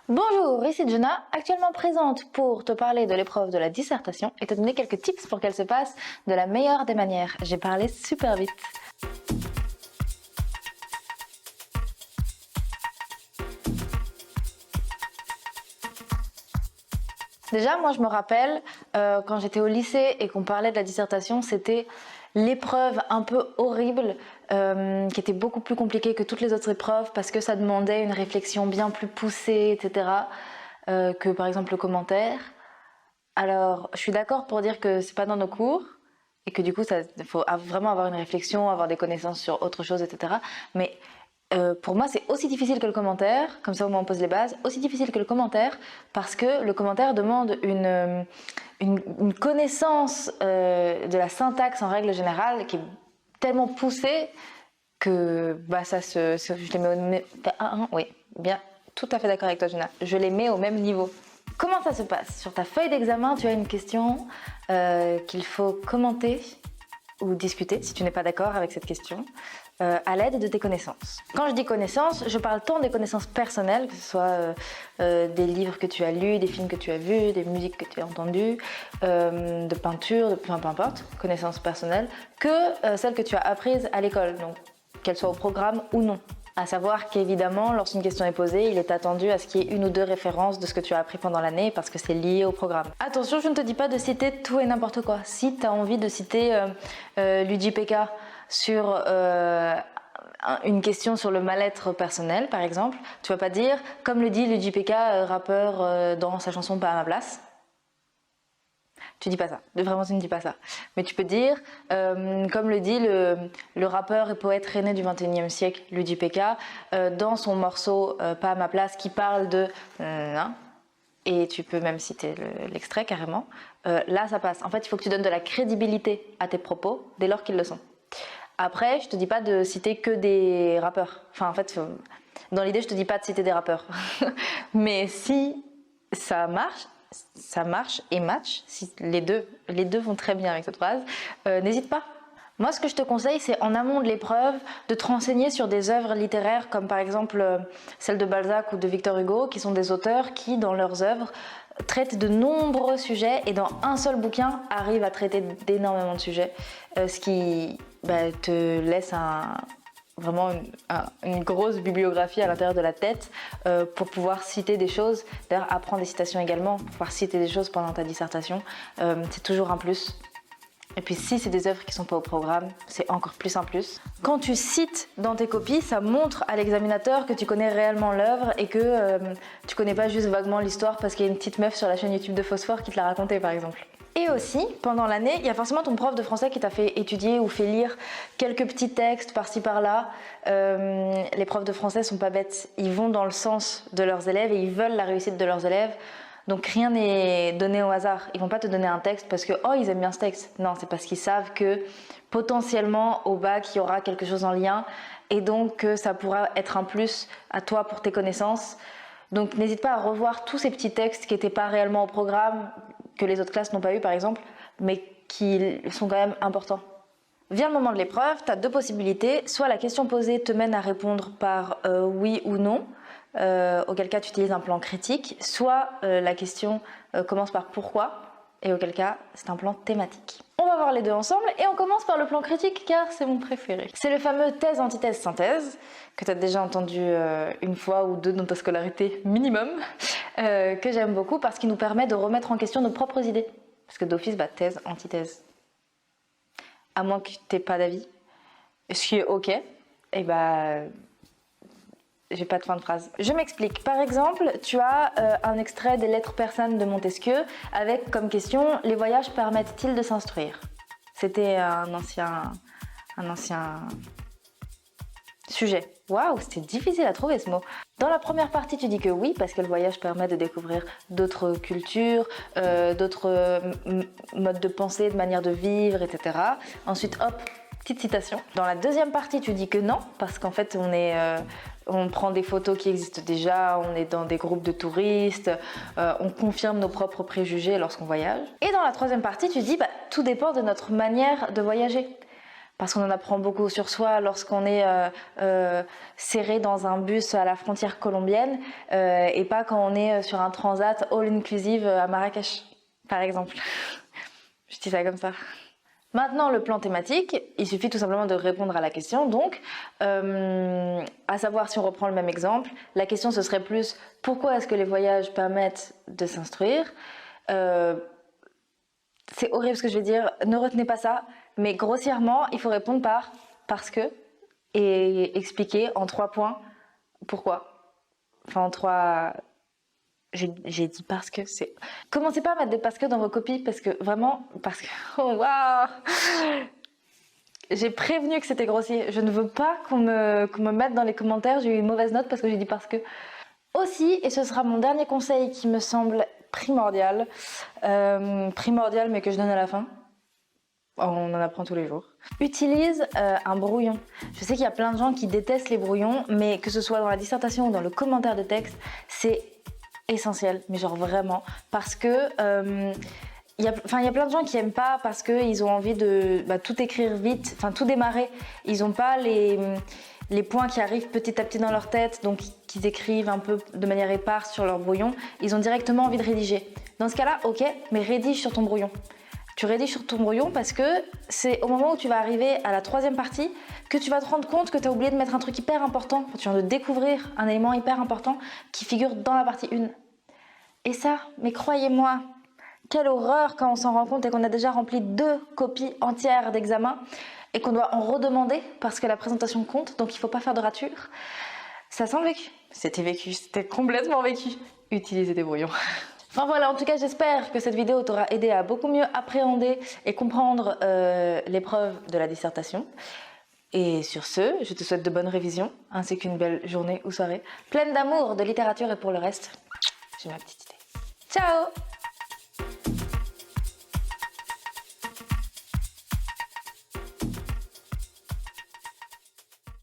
Bonjour, ici Jenna, actuellement présente pour te parler de l'épreuve de la dissertation et te donner quelques tips pour qu'elle se passe de la meilleure des manières. J'ai parlé super vite. Déjà, moi je me rappelle, quand j'étais au lycée et qu'on parlait de la dissertation, c'était l'épreuve un peu horrible, qui était beaucoup plus compliquée que toutes les autres épreuves parce que ça demandait une réflexion bien plus poussée, etc., que par exemple le commentaire. Alors, je suis d'accord pour dire que c'est pas dans nos cours et que du coup, il faut vraiment avoir une réflexion, avoir des connaissances sur autre chose, etc. Mais pour moi, c'est aussi difficile que le commentaire, comme ça au moins on pose les bases, aussi difficile que le commentaire, parce que le commentaire demande une connaissance de la syntaxe en règle générale qui est tellement poussée que je les mets oui, bien, tout à fait d'accord avec toi, Juna. Je les mets au même niveau. Comment ça se passe? Sur ta feuille d'examen, tu as une question qu'il faut commenter ou discuter, si tu n'es pas d'accord avec cette question, à l'aide de tes connaissances. Quand je dis connaissances, je parle tant des connaissances personnelles, que ce soit des livres que tu as lus, des films que tu as vus, des musiques que tu as entendues, de peinture, peu importe, connaissances personnelles, que celles que tu as apprises à l'école, donc qu'elles soient au programme ou non. À savoir qu'évidemment, lorsqu'une question est posée, il est attendu à ce qu'il y ait une ou deux références de ce que tu as appris pendant l'année parce que c'est lié au programme. Attention, je ne te dis pas de citer tout et n'importe quoi. Si tu as envie de citer l'UJPK sur une question sur le mal-être personnel, par exemple, tu vas pas dire, comme le dit l'UJPK, rappeur dans sa chanson Pas à ma place. Tu dis pas ça, vraiment tu ne dis pas ça. Mais tu peux dire, comme le dit le rappeur et poète rennais du XXIe siècle, Ludi PK, dans son morceau Pas à ma place, qui parle de... et tu peux même citer l'extrait carrément. Là, ça passe. En fait, il faut que tu donnes de la crédibilité à tes propos dès lors qu'ils le sont. Après, je te dis pas de citer que des rappeurs. Enfin, en fait, dans l'idée, je te dis pas de citer des rappeurs. Mais si ça marche et match, si les deux vont très bien avec cette phrase, n'hésite pas. Moi, ce que je te conseille, c'est en amont de l'épreuve, de te renseigner sur des œuvres littéraires comme par exemple celles de Balzac ou de Victor Hugo, qui sont des auteurs qui, dans leurs œuvres, traitent de nombreux sujets et dans un seul bouquin arrivent à traiter d'énormément de sujets, ce qui te laisse vraiment une grosse bibliographie à l'intérieur de la tête pour pouvoir citer des choses. D'ailleurs, apprendre des citations également, pour pouvoir citer des choses pendant ta dissertation, c'est toujours un plus. Et puis si c'est des œuvres qui ne sont pas au programme, c'est encore plus un plus. Quand tu cites dans tes copies, ça montre à l'examinateur que tu connais réellement l'œuvre et que tu connais pas juste vaguement l'histoire parce qu'il y a une petite meuf sur la chaîne YouTube de Phosphore qui te l'a raconté par exemple. Et aussi, pendant l'année, il y a forcément ton prof de français qui t'a fait étudier ou fait lire quelques petits textes par-ci par-là. Les profs de français sont pas bêtes, ils vont dans le sens de leurs élèves et ils veulent la réussite de leurs élèves. Donc rien n'est donné au hasard. Ils vont pas te donner un texte parce que ils aiment bien ce texte. Non, c'est parce qu'ils savent que potentiellement au bac il y aura quelque chose en lien et donc que ça pourra être un plus à toi pour tes connaissances. Donc n'hésite pas à revoir tous ces petits textes qui n'étaient pas réellement au programme, que les autres classes n'ont pas eu par exemple, mais qui sont quand même importants. Vient le moment de l'épreuve, tu as deux possibilités. Soit la question posée te mène à répondre par oui ou non, auquel cas tu utilises un plan critique, soit la question commence par pourquoi, et auquel cas c'est un plan thématique. On va voir les deux ensemble et on commence par le plan critique car c'est mon préféré. C'est le fameux thèse, antithèse, synthèse que tu as déjà entendu une fois ou deux dans ta scolarité minimum, que j'aime beaucoup parce qu'il nous permet de remettre en question nos propres idées. Parce que d'office, thèse, antithèse. À moins que tu n'aies pas d'avis, ce qui est ok, et j'ai pas de fin de phrase. Je m'explique. Par exemple, tu as un extrait des Lettres persanes de Montesquieu avec comme question « Les voyages permettent-ils de s'instruire ?» C'était un ancien sujet. Waouh, c'était difficile à trouver ce mot. Dans la première partie, tu dis que oui, parce que le voyage permet de découvrir d'autres cultures, d'autres modes de pensée, de manière de vivre, etc. Ensuite, hop, petite citation. Dans la deuxième partie, tu dis que non, parce qu'en fait, on prend des photos qui existent déjà, on est dans des groupes de touristes, on confirme nos propres préjugés lorsqu'on voyage. Et dans la troisième partie, tu dis tout dépend de notre manière de voyager. parce qu'on en apprend beaucoup sur soi lorsqu'on est serré dans un bus à la frontière colombienne et pas quand on est sur un transat all-inclusive à Marrakech, par exemple. Je dis ça comme ça. Maintenant, le plan thématique, il suffit tout simplement de répondre à la question. Donc, à savoir, si on reprend le même exemple, la question ce serait plus pourquoi est-ce que les voyages permettent de s'instruire? C'est horrible ce que je vais dire, ne retenez pas ça, mais grossièrement, il faut répondre par parce que et expliquer en 3 points pourquoi. Enfin, en 3. J'ai dit parce que c'est. Commencez pas à mettre des parce que dans vos copies parce que vraiment, parce que. Oh waouh! J'ai prévenu que c'était grossier. Je ne veux pas qu'on me mette dans les commentaires. J'ai eu une mauvaise note parce que j'ai dit parce que. Aussi, et ce sera mon dernier conseil qui me semble primordial, mais que je donne à la fin. On en apprend tous les jours. Utilise un brouillon. Je sais qu'il y a plein de gens qui détestent les brouillons, mais que ce soit dans la dissertation ou dans le commentaire de texte, c'est essentiel, mais genre vraiment, parce que il y a plein de gens qui aiment pas parce qu'ils ont envie de tout écrire vite, tout démarrer. Ils ont pas les points qui arrivent petit à petit dans leur tête, donc qu'ils écrivent un peu de manière éparse sur leur brouillon. Ils ont directement envie de rédiger. Dans ce cas-là, ok, mais rédige sur ton brouillon. Tu rédiges sur ton brouillon parce que c'est au moment où tu vas arriver à la 3e partie que tu vas te rendre compte que tu as oublié de mettre un truc hyper important. Tu viens de découvrir un élément hyper important qui figure dans la partie 1. Et ça, mais croyez-moi, quelle horreur quand on s'en rend compte et qu'on a déjà rempli 2 copies entières d'examen et qu'on doit en redemander parce que la présentation compte, donc il ne faut pas faire de rature. Ça sent le vécu. C'était vécu, c'était complètement vécu. Utilisez des brouillons. Enfin voilà, en tout cas j'espère que cette vidéo t'aura aidé à beaucoup mieux appréhender et comprendre l'épreuve de la dissertation. Et sur ce, je te souhaite de bonnes révisions, ainsi qu'une belle journée ou soirée, pleine d'amour, de littérature et pour le reste, j'ai ma petite idée. Ciao!